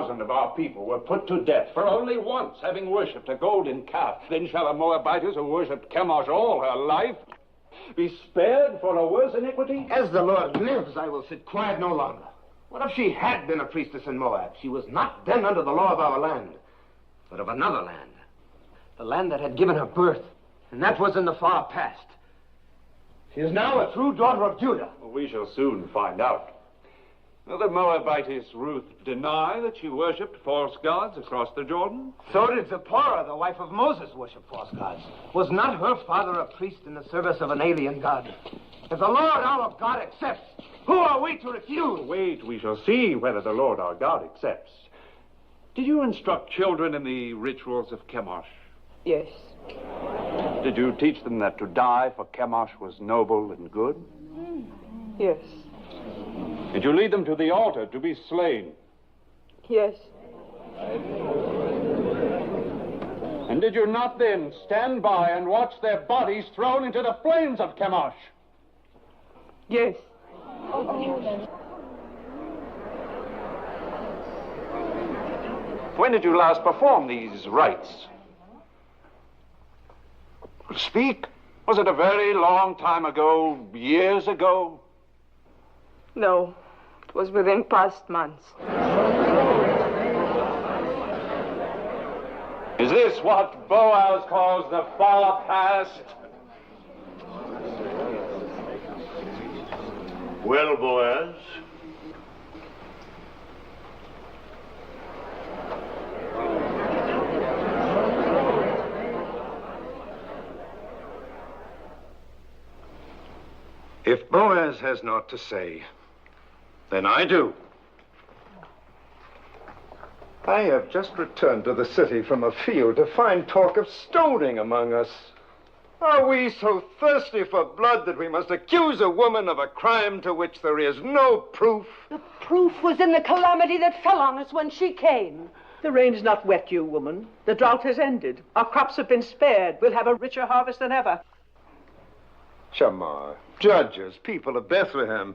3,000 of our people were put to death for only once having worshipped a golden calf. Then shall a Moabitess who worshipped Kimmosh all her life be spared for a worse iniquity? As the Lord lives, I will sit quiet no longer. What if she had been a priestess in Moab? She was not then under the law of our land, but of another land. The land that had given her birth, and that was in the far past. She is now a true daughter of Judah. Well, we shall soon find out. Will the Moabitess Ruth deny that she worshipped false gods across the Jordan? So did Zipporah, the wife of Moses, worship false gods. Was not her father a priest in the service of an alien god? If the Lord our God accepts, who are we to refuse? Wait, we shall see whether the Lord our God accepts. Did you instruct children in the rituals of Kimmosh? Yes. Did you teach them that to die for Kimmosh was noble and good? Yes. Did you lead them to the altar to be slain? Yes. And did you not then stand by and watch their bodies thrown into the flames of Kimmosh? Yes. When did you last perform these rites? Speak. Was it a very long time ago, years ago? No, it was within past months. Is this what Boaz calls the far past? Well, Boaz, if Boaz has naught to say, then I do. I have just returned to the city from a field to find talk of stoning among us. Are we so thirsty for blood that we must accuse a woman of a crime to which there is no proof? The proof was in the calamity that fell on us when she came. The rain's not wet you, woman. The drought has ended. Our crops have been spared. We'll have a richer harvest than ever. Shamar, judges, people of Bethlehem,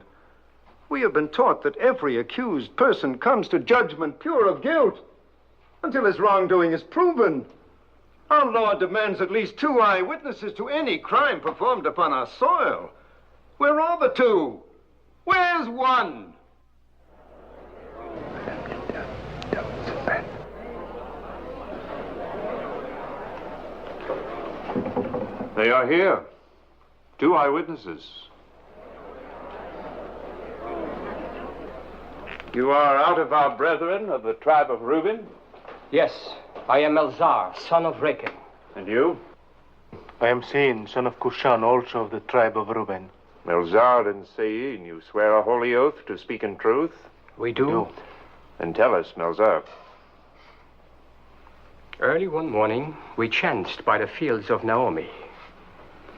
we have been taught that every accused person comes to judgment pure of guilt until his wrongdoing is proven. Our law demands at least 2 eyewitnesses to any crime performed upon our soil. Where are the 2? Where's 1? They are here. 2 eyewitnesses. You are out of our brethren of the tribe of Reuben? Yes, I am Elzar, son of Rechel. And you? I am Sein, son of Cushan, also of the tribe of Reuben. Elzar and Sein, you swear a holy oath to speak in truth? We do. Then tell us, Melzar. Early one morning, we chanced by the fields of Naomi.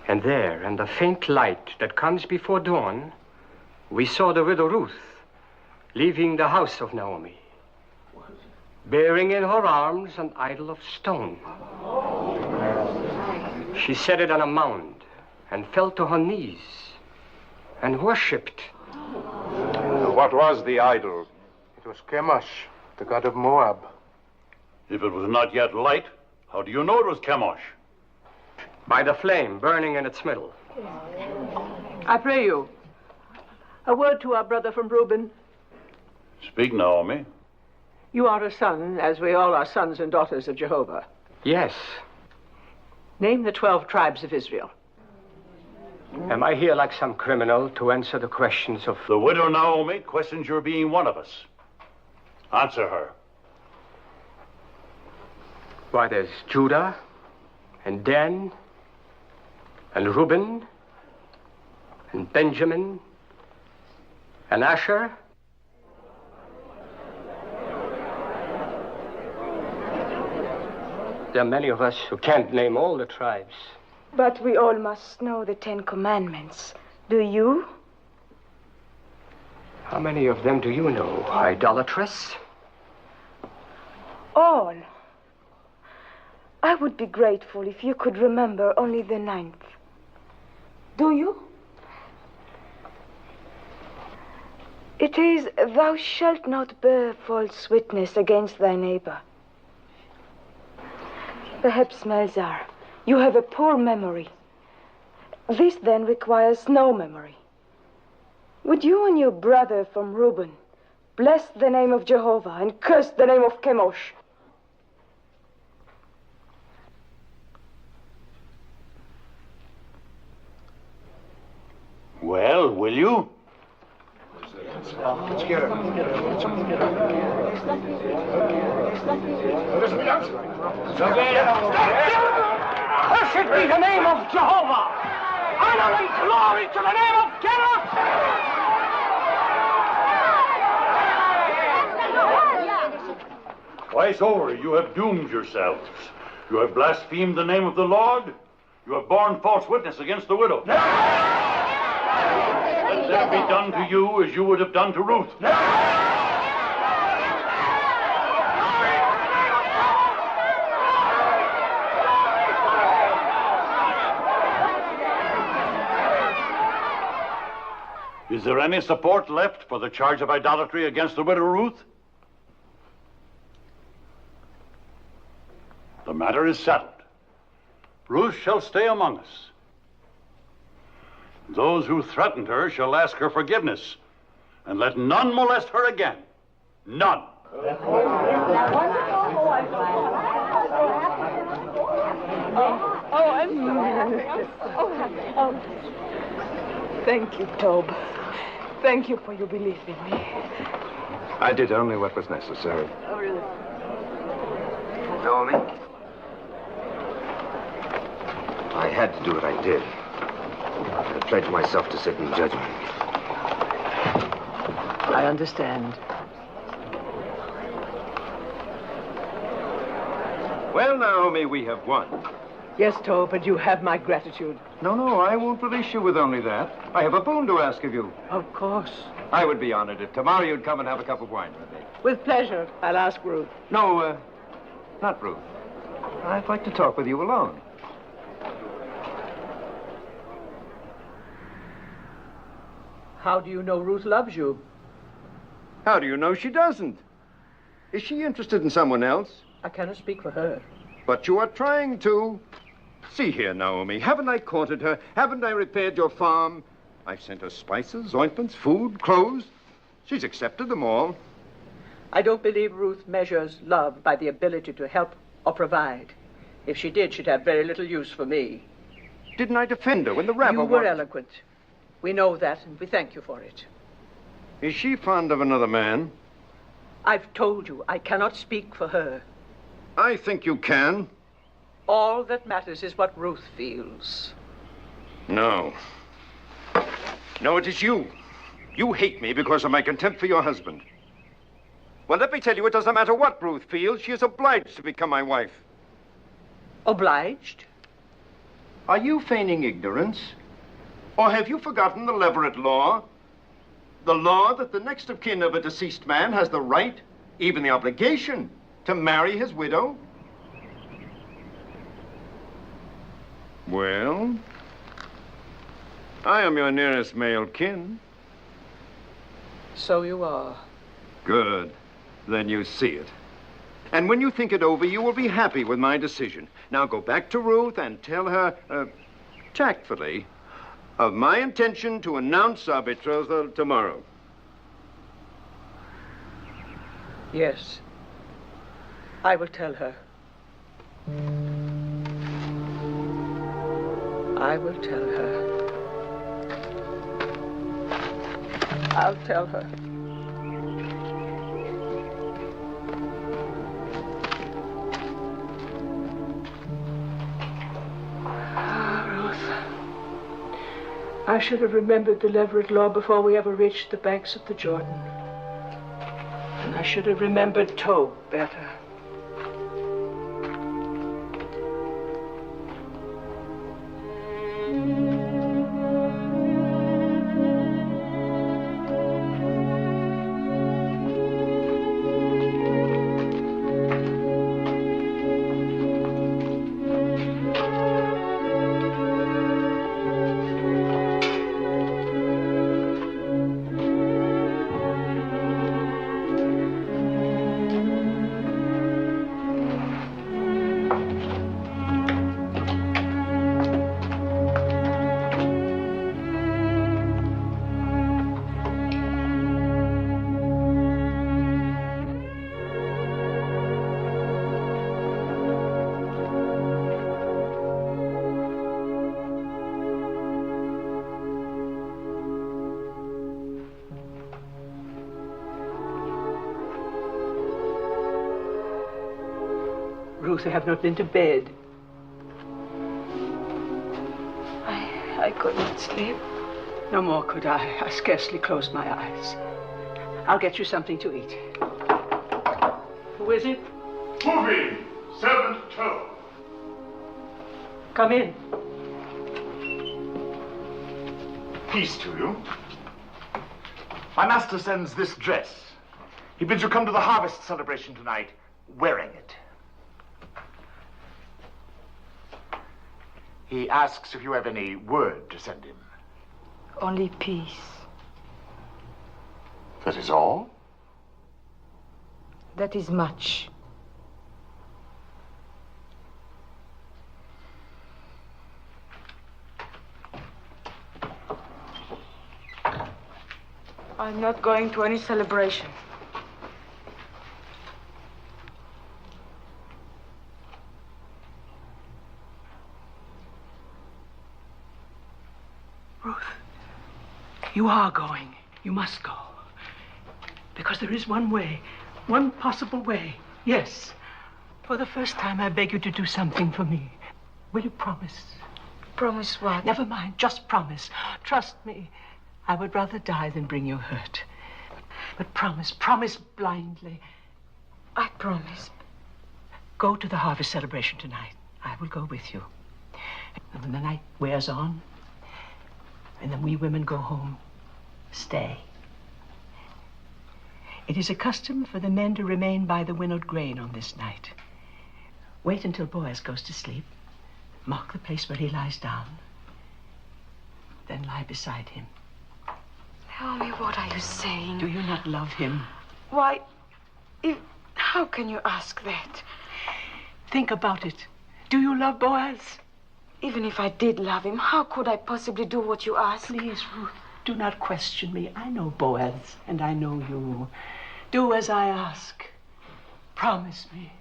And there, in the faint light that comes before dawn, we saw the widow Ruth leaving the house of Naomi, bearing in her arms an idol of stone. She set it on a mound and fell to her knees and worshipped. What was the idol? It was Kimmosh, the god of Moab. if it was not yet light, how do you know it was Kimmosh? By the flame burning in its middle. I pray you, a word to our brother from Reuben. Speak, Naomi. You are a son, as we all are sons and daughters of Jehovah. Yes. Name the 12 tribes of Israel. Am I here like some criminal to answer the questions of... The widow Naomi questions your being one of us. Answer her. Why, there's Judah, and Dan, and Reuben, and Benjamin, and Asher. There are many of us who can't name all the tribes. But we all must know the 10 Commandments. Do you? How many of them do you know, idolatress? All. I would be grateful if you could remember only the 9th. Do you? It is, thou shalt not bear false witness against thy neighbor. Perhaps, Melzar, you have a poor memory. This then requires no memory. Would you and your brother from Reuben bless the name of Jehovah and curse the name of Kimmosh? Well, will you? Let's get her. Cursed be the name of Jehovah! Honor and glory to the name of Kimmosh! Twice over you have doomed yourselves. You have blasphemed the name of the Lord. You have borne false witness against the widow. Let that be done to you as you would have done to Ruth. Is there any support left for the charge of idolatry against the widow Ruth? The matter is settled. Ruth shall stay among us. Those who threatened her shall ask her forgiveness, and let none molest her again. None. Thank you, Tob. Thank you for your belief in me. I did only what was necessary. Oh, really? Naomi? I had to do what I did. I pledged myself to sit in judgment. I understand. Well, Naomi, we have won. Yes, Tob, but you have my gratitude. No, I won't release you with only that. I have a boon to ask of you. Of course. I would be honored if tomorrow you'd come and have a cup of wine with me. With pleasure. I'll ask Ruth. No, not Ruth. I'd like to talk with you alone. How do you know Ruth loves you? How do you know she doesn't? Is she interested in someone else? I cannot speak for her. But you are trying to. See here, Naomi, haven't I courted her? Haven't I repaired your farm? I've sent her spices, ointments, food, clothes. She's accepted them all. I don't believe Ruth measures love by the ability to help or provide. If she did, she'd have very little use for me. Didn't I defend her when the rabble You were eloquent. We know that, and we thank you for it. Is she fond of another man? I've told you I cannot speak for her. I think you can. All that matters is what Ruth feels. No. No, it is you. You hate me because of my contempt for your husband. Well, let me tell you, it doesn't matter what Ruth feels. She is obliged to become my wife. Obliged? Are you feigning ignorance? Or have you forgotten the Leverett law? The law that the next of kin of a deceased man has the right, even the obligation, to marry his widow? Well, I am your nearest male kin. So you are. Good. Then you see it. And when you think it over, you will be happy with my decision. Now go back to Ruth and tell her, tactfully, of my intention to announce our betrothal tomorrow. Yes. I will tell her. I will tell her. I'll tell her. I should have remembered the Leverett law before we ever reached the banks of the Jordan. And I should have remembered Tob better. Ruth, I have not been to bed. I could not sleep. No more could I. I scarcely closed my eyes. I'll get you something to eat. Who is it? Moving! Servant Toe. Come in. Peace to you. My master sends this dress. He bids you come to the harvest celebration tonight wearing it. He asks if you have any word to send him. Only peace. That is all? That is much. I'm not going to any celebration. Ruth, you are going. You must go. Because there is one way, one possible way. Yes. For the first time, I beg you to do something for me. Will you promise? Promise what? Never mind, just promise. Trust me. I would rather die than bring you hurt. But promise blindly. I promise. Go to the harvest celebration tonight. I will go with you. And when the night wears on, and then we women go home, stay. It is a custom for the men to remain by the winnowed grain on this night. Wait until Boaz goes to sleep. Mark the place where he lies down. Then lie beside him. Naomi, what are you saying? Do you not love him? Why, how can you ask that? Think about it. Do you love Boaz? Even if I did love him, how could I possibly do what you ask? Please, Ruth, do not question me. I know Boaz, and I know you. Do as I ask. Promise me.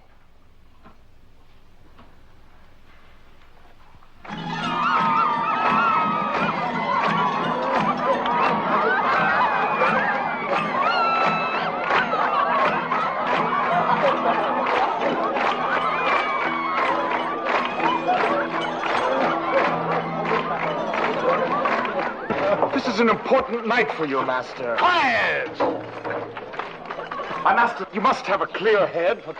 This is an important night for you, Master. Quiet! My master, you must have a clear head for...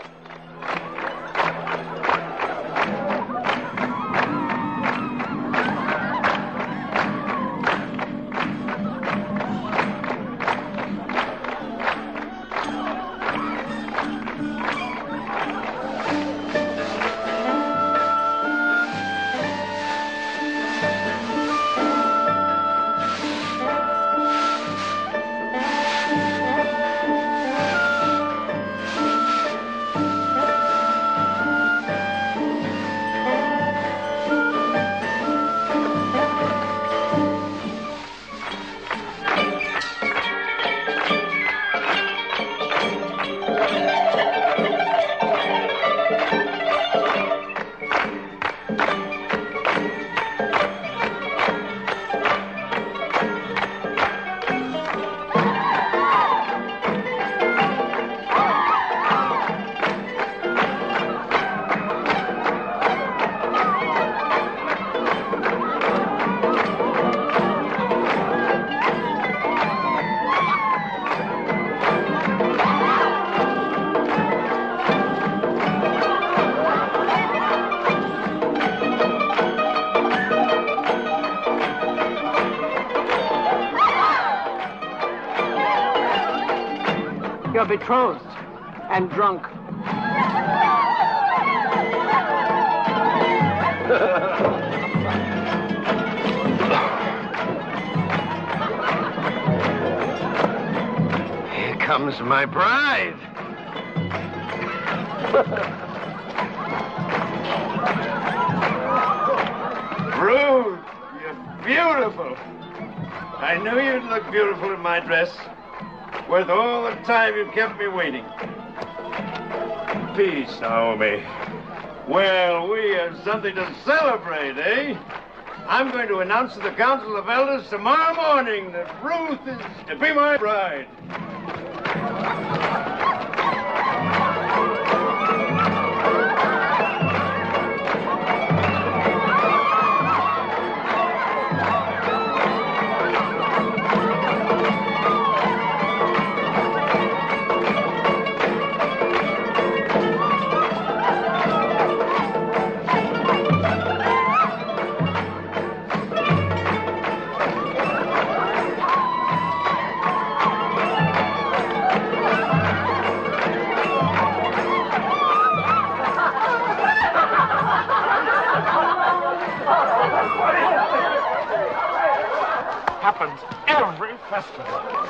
You're betrothed and drunk. Here comes my bride. Ruth, you're beautiful. I knew you'd look beautiful in my dress. Worth all the time you've kept me waiting. Peace, Naomi. Well, we have something to celebrate, eh? I'm going to announce to the Council of Elders tomorrow morning that Ruth is to be my bride. happens every festival.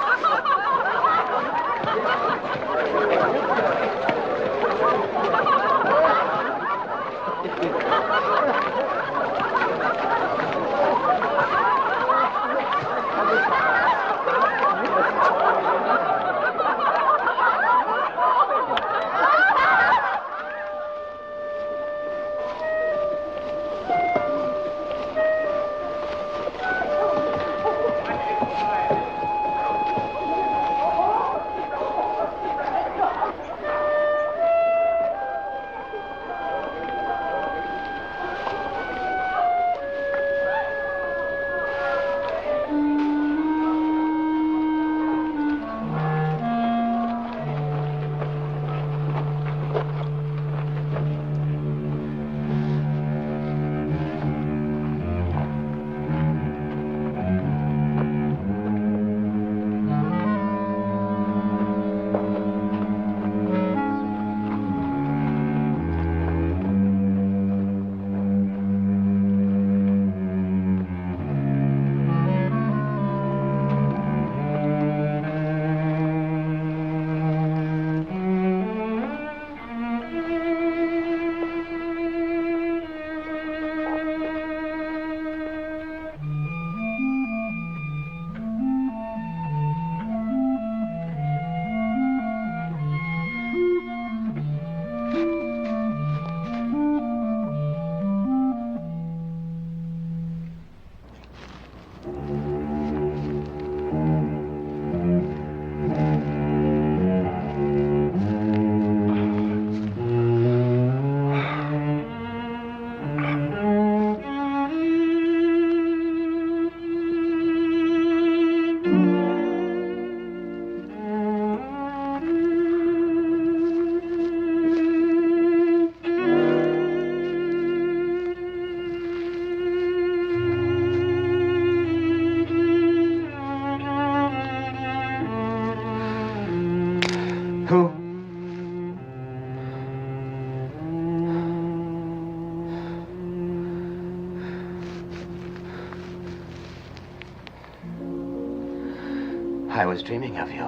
I was dreaming of you.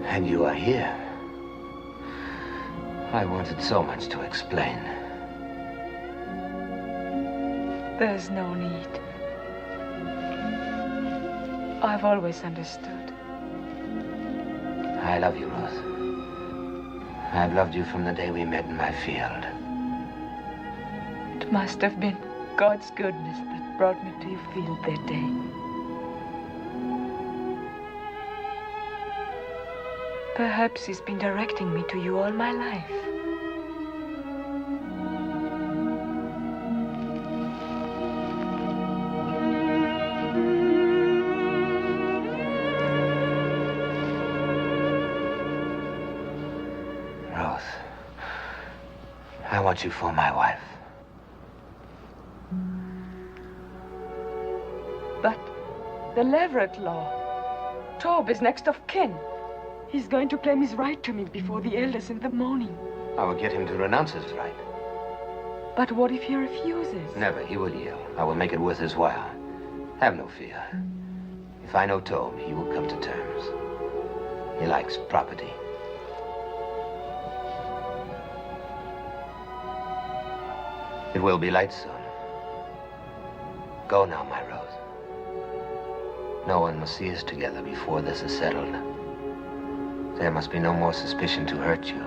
And you are here. I wanted so much to explain. There's no need. I've always understood. I love you, Ruth. I've loved you from the day we met in my field. It must have been God's goodness that brought me to your field that day. Perhaps he's been directing me to you all my life. Ruth, I want you for my wife. But the Leverett law. Tob is next of kin. He's going to claim his right to me before the elders in the morning. I will get him to renounce his right. But what if he refuses? Never. He will yield. I will make it worth his while. Have no fear. If I know Tob, he will come to terms. He likes property. It will be light soon. Go now, my Rose. No one must see us together before this is settled. There must be no more suspicion to hurt you.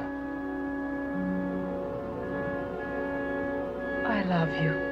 I love you.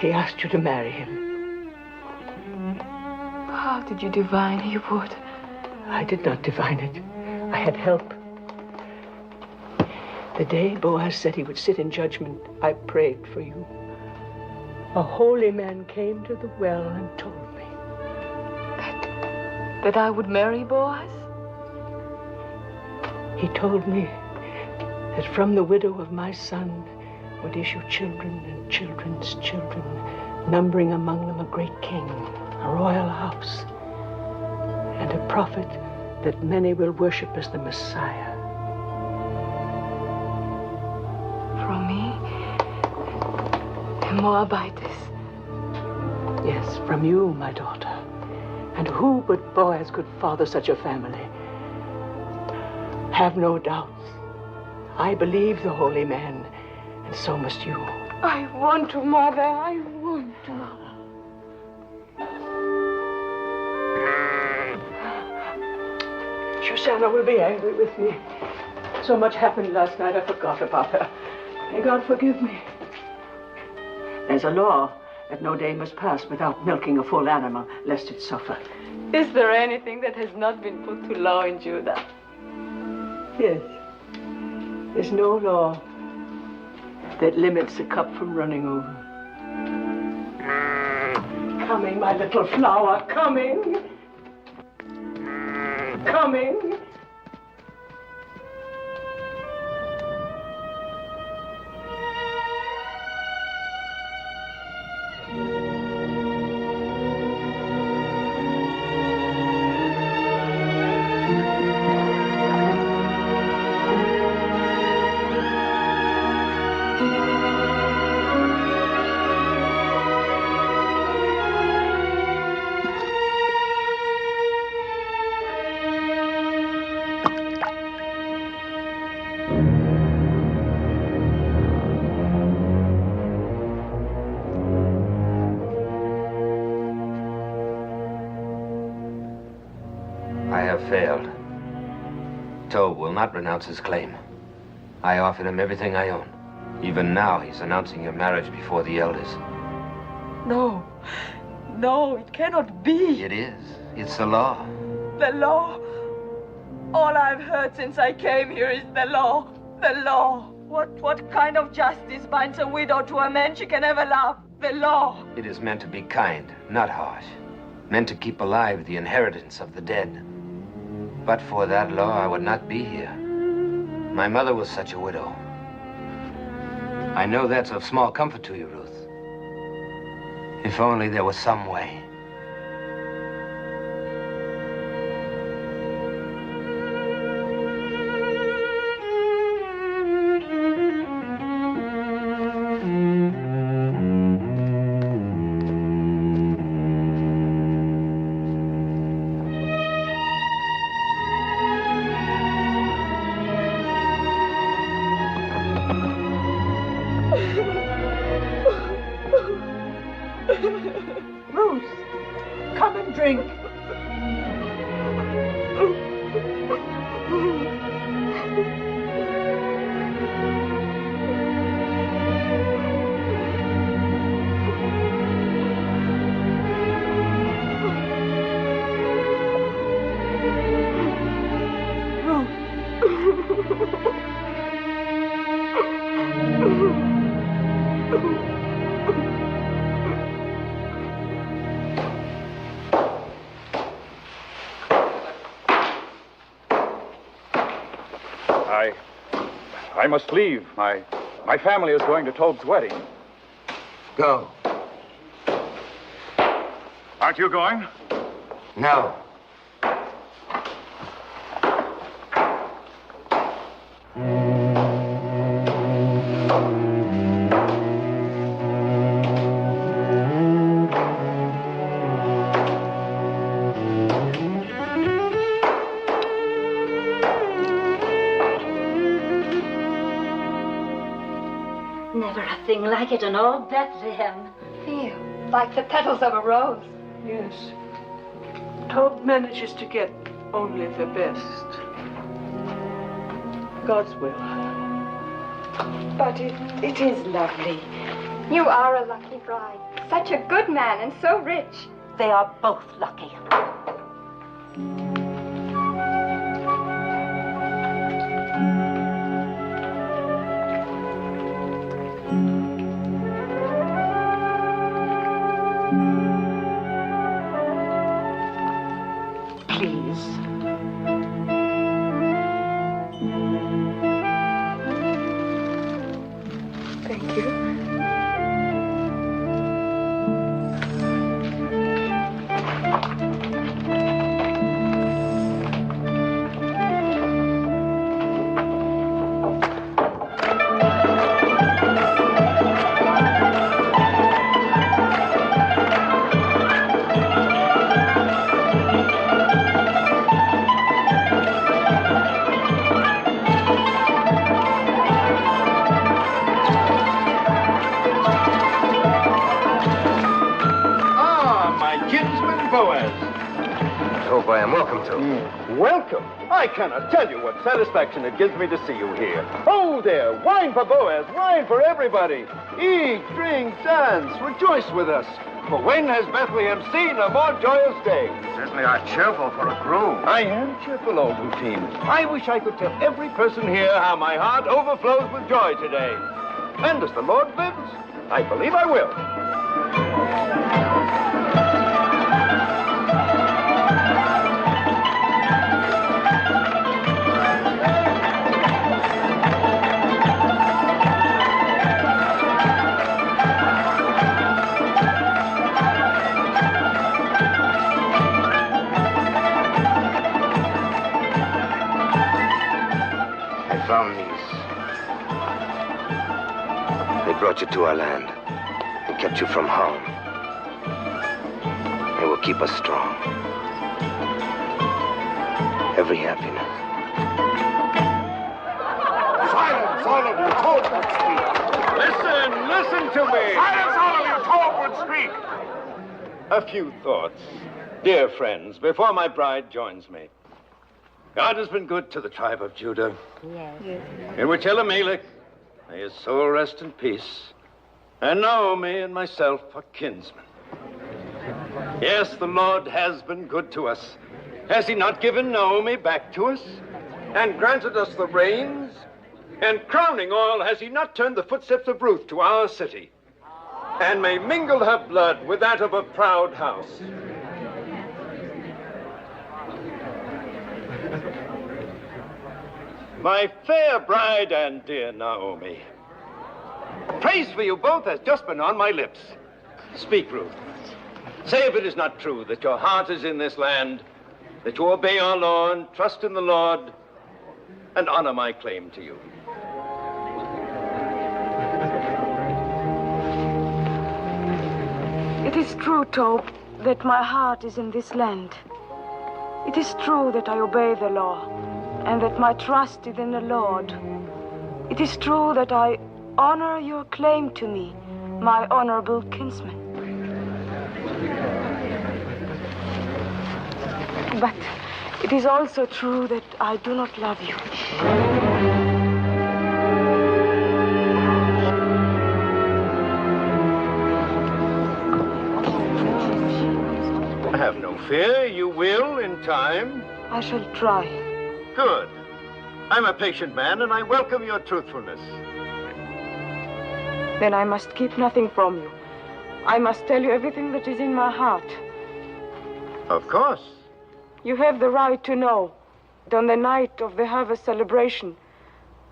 He asked you to marry him. did you divine he would? I did not divine it. I had help. The day Boaz said he would sit in judgment, I prayed for you. A holy man came to the well and told me. That I would marry Boaz? He told me that from the widow of my son would issue children and children's children, numbering among them a great king, a royal house, and a prophet that many will worship as the Messiah. From me? A Moabitess? Yes, from you, my daughter. And who but Boaz could father such a family? Have no doubts. I believe the holy man, and so must you. I want to, Mother. I want to. Shoshana will be angry with me. So much happened last night, I forgot about her. May God forgive me. There's a law that no day must pass without milking a full animal, lest it suffer. Is there anything that has not been put to law in Judah? Yes. There's no law that limits a cup from running over. Coming, my little flower, coming. Coming. Failed. Tob will not renounce his claim. I offered him everything I own. Even now, he's announcing your marriage before the elders. No. No, it cannot be. It is. It's the law. The law? All I've heard since I came here is the law. The law. What kind of justice binds a widow to a man she can never love? The law. It is meant to be kind, not harsh. Meant to keep alive the inheritance of the dead. But for that law, I would not be here. My mother was such a widow. I know that's of small comfort to you, Ruth. If only there was some way. Ruth, come and drink. I must leave. My family is going to Tob's wedding. Go. Aren't you going? No. Never a thing like it in all Bethlehem. Feel like the petals of a rose. Yes. Tob manages to get only the best. God's will. But it is lovely. You are a lucky bride. Such a good man and so rich. They are both lucky. Please. Thank you. Hope I am welcome to. Welcome? I cannot tell you what satisfaction it gives me to see you here. Oh, there, wine for Boaz, wine for everybody. Eat, drink, dance, rejoice with us. For when has Bethlehem seen a more joyous day? You certainly are cheerful for a groom. I am cheerful, old routine. I wish I could tell every person here how my heart overflows with joy today. And as the Lord lives, I believe I will. Found these. They brought you to our land and kept you from harm. They will keep us strong. Every happiness. Silence, all of you. Toad would speak. Listen to me. Silence, all of you. Toad would speak. A few thoughts. Dear friends, before my bride joins me. God has been good to the tribe of Judah. Yes. In which Elimelech, may his soul rest in peace, and Naomi and myself are kinsmen. Yes, the Lord has been good to us. Has he not given Naomi back to us, and granted us the rains? And crowning all, has he not turned the footsteps of Ruth to our city, and may mingle her blood with that of a proud house? My fair bride and dear Naomi, praise for you both has just been on my lips. Speak, Ruth. Say if it is not true that your heart is in this land, that you obey our law and trust in the Lord, and honor my claim to you. It is true, Tob, that my heart is in this land. It is true that I obey the law, and that my trust is in the Lord. It is true that I honor your claim to me, my honorable kinsman. But it is also true that I do not love you. Have no fear, you will in time. I shall try. Good. I'm a patient man, and I welcome your truthfulness. Then I must keep nothing from you. I must tell you everything that is in my heart. Of course. You have the right to know that on the night of the harvest celebration,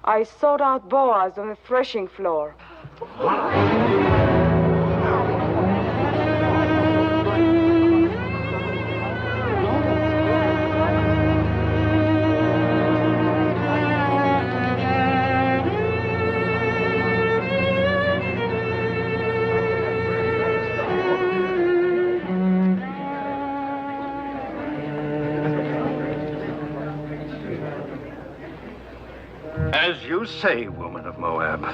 I sought out Boaz on the threshing floor. As you say, woman of Moab.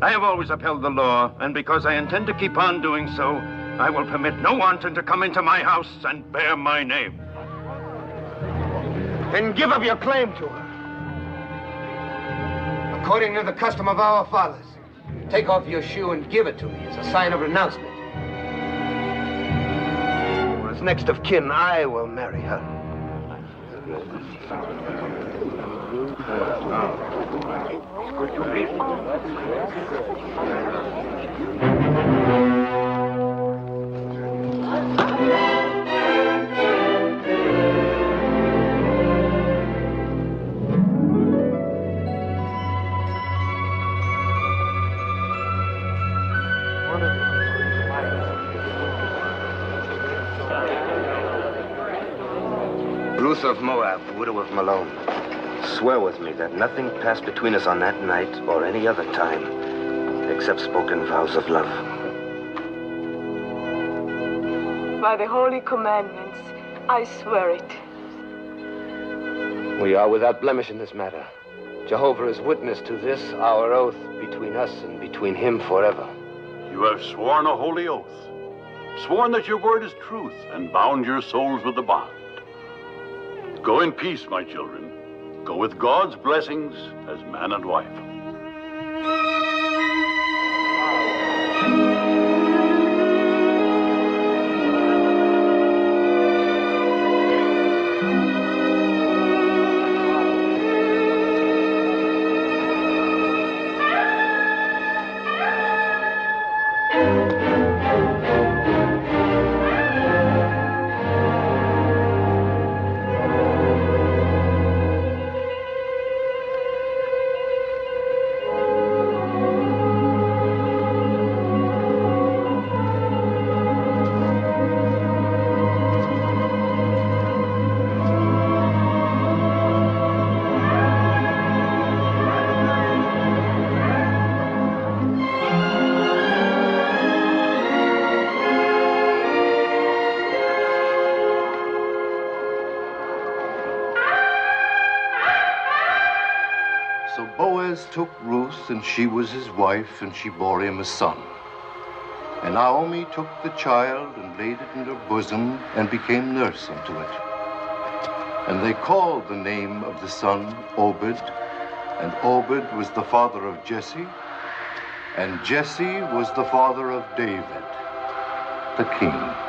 I have always upheld the law, and because I intend to keep on doing so, I will permit no wanton to come into my house and bear my name. Then give up your claim to her. According to the custom of our fathers, take off your shoe and give it to me as a sign of renouncement. As next of kin, I will marry her. Ruth of Moab, widow of Malone, swear with me that nothing passed between us on that night or any other time except spoken vows of love. By the holy commandments, I swear it. We are without blemish in this matter. Jehovah is witness to this, our oath between us and between him forever. You have sworn a holy oath, sworn that your word is truth, and bound your souls with the bond. Go in peace, my children. Go with God's blessings as man and wife. So Boaz took Ruth, and she was his wife, and she bore him a son. And Naomi took the child and laid it in her bosom and became nurse unto it. And they called the name of the son Obed, and Obed was the father of Jesse, and Jesse was the father of David, the king.